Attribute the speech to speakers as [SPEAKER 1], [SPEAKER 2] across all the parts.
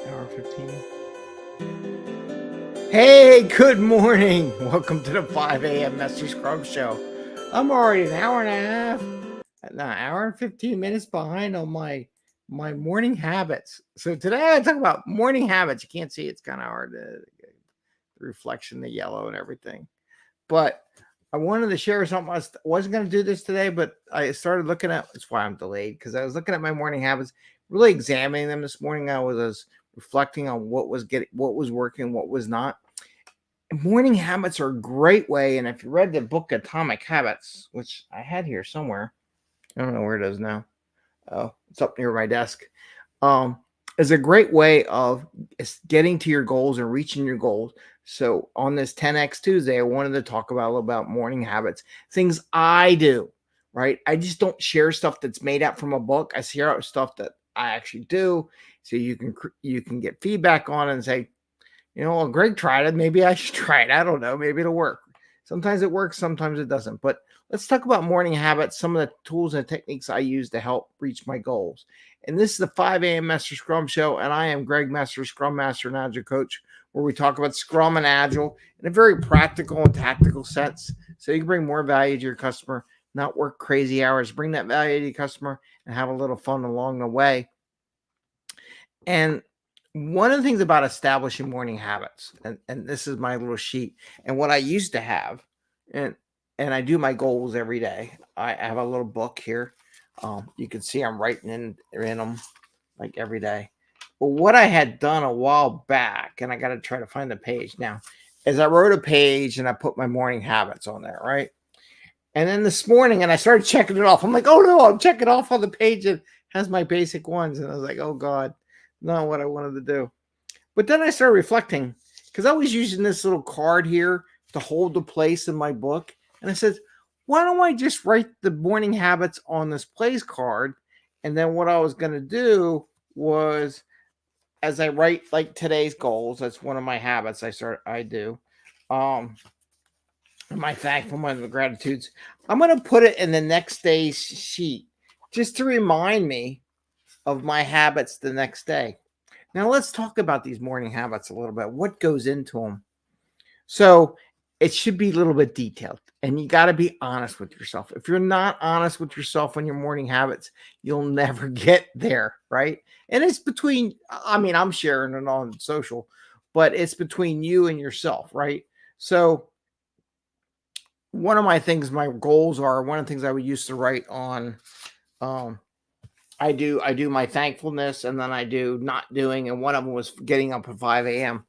[SPEAKER 1] Hour 15. Hey, good morning. Welcome to the 5 a.m. Mester Scrum Show. I'm already an hour and a half, hour and 15 minutes behind on my morning habits. So today I talk about morning habits. You can't see, it's kind of hard to the reflection, the yellow and everything. But I wanted to share something. I wasn't going to do this today, but I started looking at, that's why I'm delayed, because I was looking at my morning habits, really examining them this morning. I was reflecting on what was working, what was not. Morning habits are a great way. And if you read the book Atomic Habits, which I had here somewhere, I don't know where it is now. Oh, it's up near my desk. Is a great way of getting to your goals and reaching your goals. So on this 10X Tuesday, I wanted to talk about a little about morning habits, things I do, right? I just don't share stuff that's made up from a book. I share out stuff that I actually do. So you can get feedback on it and say, well, Greg tried it. Maybe I should try it. I don't know. Maybe it'll work. Sometimes it works. Sometimes it doesn't. But let's talk about morning habits, some of the tools and techniques I use to help reach my goals. And this is the 5 a.m. Mester Scrum Show. And I am Greg Mester, Scrum Master and Agile Coach, where we talk about Scrum and Agile in a very practical and tactical sense. So you can bring more value to your customer, not work crazy hours, bring that value to your customer and have a little fun along the way. And one of the things about establishing morning habits, and this is my little sheet, and what I used to have, and I do my goals every day. I have a little book here. You can see I'm writing in them like every day. But what I had done a while back, and I got to try to find the page now, is I wrote a page and I put my morning habits on there, right? And then this morning, and I started checking it off. I'm like, oh no, I'm checking off on the page that has my basic ones. And I was like, oh God, not what I wanted to do. But then I started reflecting, because I was using this little card here to hold the place in my book. And I said, why don't I just write the morning habits on this place card? And then what I was going to do was, as I write like today's goals, that's one of my habits I do. My thankfulness, my gratitudes. I'm going to put it in the next day's sheet just to remind me of my habits the next day. Now let's talk about these morning habits a little bit. What goes into them? So it should be a little bit detailed, and you got to be honest with yourself. If you're not honest with yourself on your morning habits, you'll never get there, right? And it's between, I'm sharing it on social, but it's between you and yourself, right? So one of my goals are, one of the things I would used to write on, I do my thankfulness, and then I do not doing, and one of them was getting up at 5 a.m.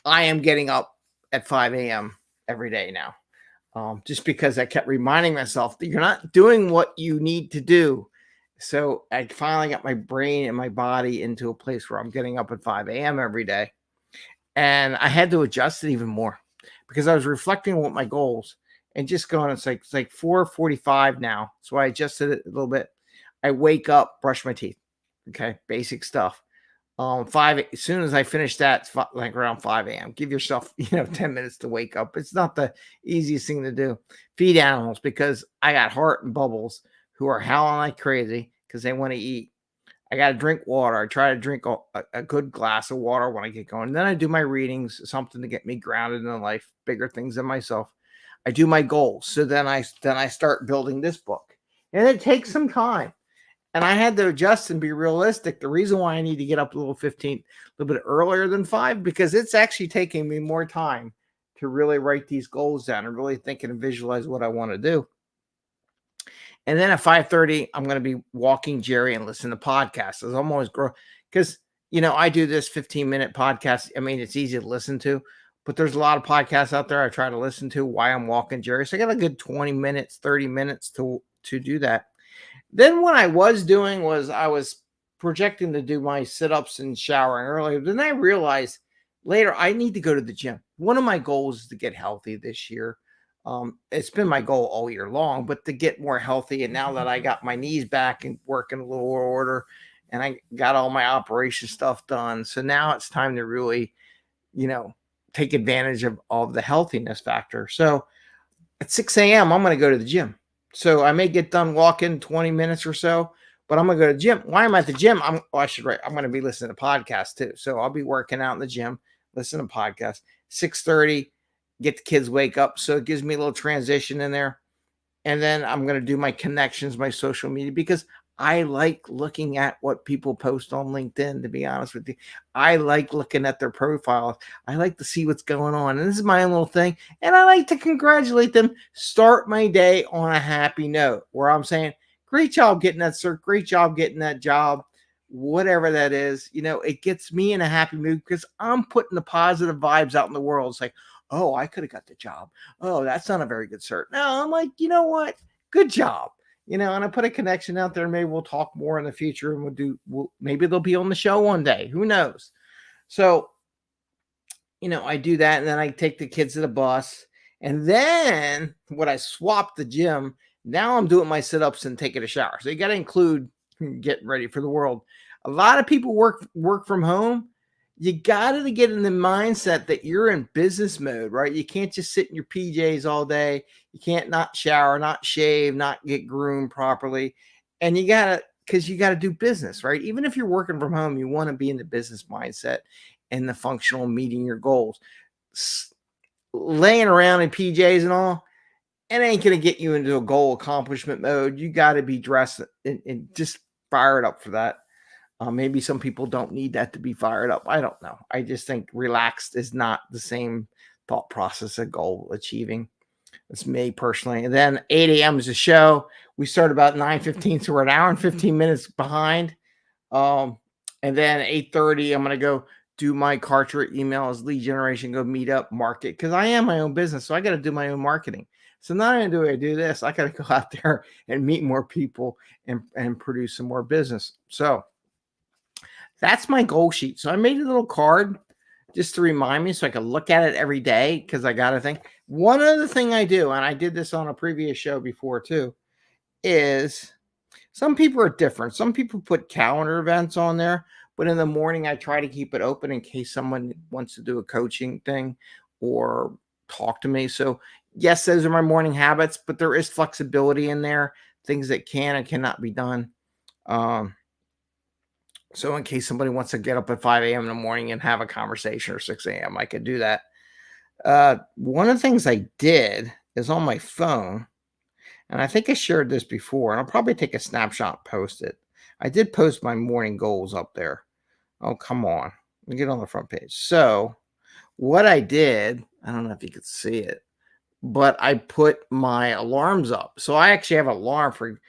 [SPEAKER 1] I am getting up at 5 a.m. every day now, just because I kept reminding myself that you're not doing what you need to do. So I finally got my brain and my body into a place where I'm getting up at 5 a.m. every day. And I had to adjust it even more, because I was reflecting on what my goals and just going, it's like 4:45 now. So I adjusted it a little bit. I wake up, brush my teeth. Okay. Basic stuff. As soon as I finish that, it's like around 5 a.m. Give yourself, 10 minutes to wake up. It's not the easiest thing to do. Feed animals, because I got Heart and Bubbles who are howling like crazy because they want to eat. I got to drink water. I try to drink a good glass of water when I get going. And then I do my readings, something to get me grounded in life, bigger things than myself. I do my goals. So then I start building this book, and it takes some time. And I had to adjust and be realistic. The reason why I need to get up a little bit earlier than 5, because it's actually taking me more time to really write these goals down and really think and visualize what I want to do. And then at 5:30, I'm going to be walking Jerry and listen to podcasts. I'm always because, I do this 15-minute podcast. It's easy to listen to, but there's a lot of podcasts out there I try to listen to while I'm walking Jerry. So I got a good 20 minutes, 30 minutes to do that. Then what I was doing was I was projecting to do my sit-ups and showering earlier. Then I realized later I need to go to the gym. One of my goals is to get healthy this year. It's been my goal all year long, but to get more healthy. And now that I got my knees back and working a little order, and I got all my operation stuff done, so now it's time to really, take advantage of all the healthiness factor. So at 6 a.m., I'm going to go to the gym. So I may get done walking 20 minutes or so, but I'm going to go to the gym. Why am I at the gym? I'm going to be listening to podcasts too. So I'll be working out in the gym, listening to podcasts. 6:30, get the kids wake up. So it gives me a little transition in there. And then I'm going to do my connections, my social media, because I like looking at what people post on LinkedIn, to be honest with you. I like looking at their profiles. I like to see what's going on. And this is my own little thing. And I like to congratulate them, start my day on a happy note where I'm saying, great job getting that cert, great job getting that job, whatever that is. It gets me in a happy mood because I'm putting the positive vibes out in the world. It's like, oh, I could have got the job. Oh, that's not a very good cert. No, I'm like, you know what? Good job. And I put a connection out there. Maybe we'll talk more in the future and maybe they'll be on the show one day. Who knows? So, I do that and then I take the kids to the bus. And then when I swap the gym, now I'm doing my sit-ups and taking a shower. So you got to include getting ready for the world. A lot of people work from home. You got to get in the mindset that you're in business mode, right? You can't just sit in your PJs all day. You can't not shower, not shave, not get groomed properly. And because you got to do business, right? Even if you're working from home, you want to be in the business mindset and the functional meeting your goals. Laying around in PJs and all, it ain't going to get you into a goal accomplishment mode. You got to be dressed and just fired up for that. Maybe some people don't need that to be fired up. I don't know. I just think relaxed is not the same thought process of goal achieving. It's me personally. And then 8 a.m. is a show. We start about 9:15, so we're an hour and 15 minutes behind. And then 8:30, I'm going to go do my Kartra emails, lead generation, go meet up, market, because I am my own business, so I got to do my own marketing. So not only do I do this, I got to go out there and meet more people and produce some more business. So that's my goal sheet. So I made a little card just to remind me so I can look at it every day because I got to think. One other thing I do, and I did this on a previous show before too, is some people are different. Some people put calendar events on there, but in the morning I try to keep it open in case someone wants to do a coaching thing or talk to me. So yes, those are my morning habits, but there is flexibility in there, things that can and cannot be done. So in case somebody wants to get up at 5 a.m. in the morning and have a conversation or 6 a.m., I could do that. One of the things I did is on my phone, and I think I shared this before, and I'll probably take a snapshot and post it. I did post my morning goals up there. Oh, come on. Let me get on the front page. So what I did, I don't know if you could see it, but I put my alarms up. So I actually have an alarm for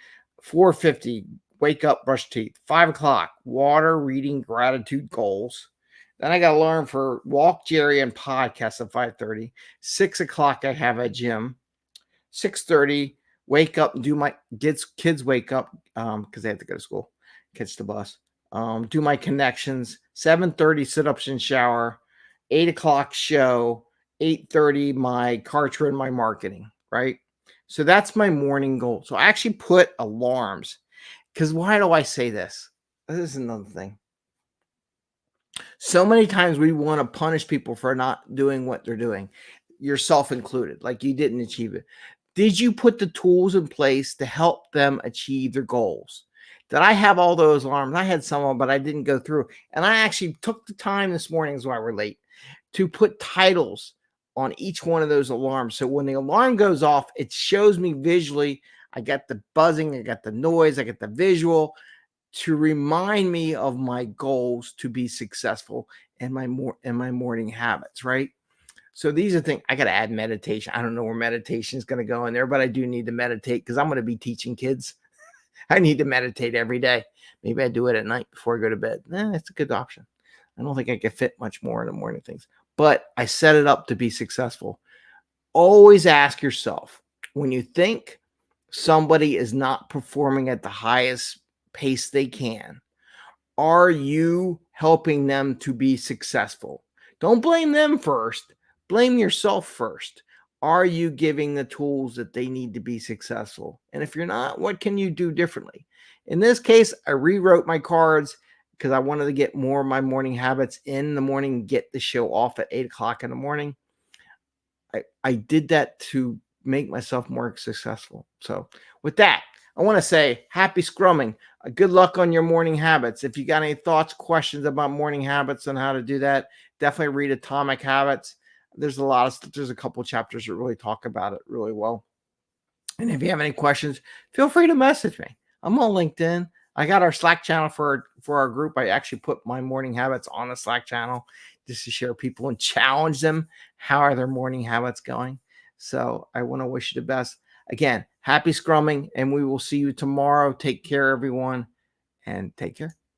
[SPEAKER 1] 4:50, wake up, brush teeth. 5 o'clock, water, reading, gratitude, goals. Then I got to learn for walk, Jerry, and podcast at 5:30. 6 o'clock, I have a gym. 6:30, wake up and do my kids wake up because they have to go to school, catch the bus. Do my connections. 7:30, sit-ups and shower. 8 o'clock show. 8:30, my Kartra and my marketing, right? So that's my morning goal. So I actually put alarms. Because why do I say this? This is another thing. So many times we want to punish people for not doing what they're doing, yourself included, like you didn't achieve it. Did you put the tools in place to help them achieve their goals? Did I have all those alarms? I had some of them, but I didn't go through. And I actually took the time this morning, is why we're late, to put titles on each one of those alarms. So when the alarm goes off, it shows me visually. I got the buzzing, I got the noise, I got the visual to remind me of my goals to be successful and my morning habits, right? So these are things I got to add meditation. I don't know where meditation is going to go in there, but I do need to meditate because I'm going to be teaching kids. I need to meditate every day. Maybe I do it at night before I go to bed. That's a good option. I don't think I can fit much more in the morning things, but I set it up to be successful. Always ask yourself, when you think somebody is not performing at the highest pace they can, are you helping them to be successful? Don't blame them first. Blame yourself first. Are you giving the tools that they need to be successful? And if you're not, what can you do differently? In this case, I rewrote my cards because I wanted to get more of my morning habits in the morning, get the show off at 8 o'clock in the morning. I did that to make myself more successful. So with that, I want to say happy scrumming. Good luck on your morning habits. If you got any thoughts, questions about morning habits and how to do that, definitely read Atomic Habits. There's a couple chapters that really talk about it really well. And if you have any questions, feel free to message me. I'm on LinkedIn. I got our Slack channel for our group. I actually put my morning habits on the Slack channel just to share people and challenge them. How are their morning habits going? So I want to wish you the best. Again, happy scrumming, and we will see you tomorrow. Take care, everyone, and take care.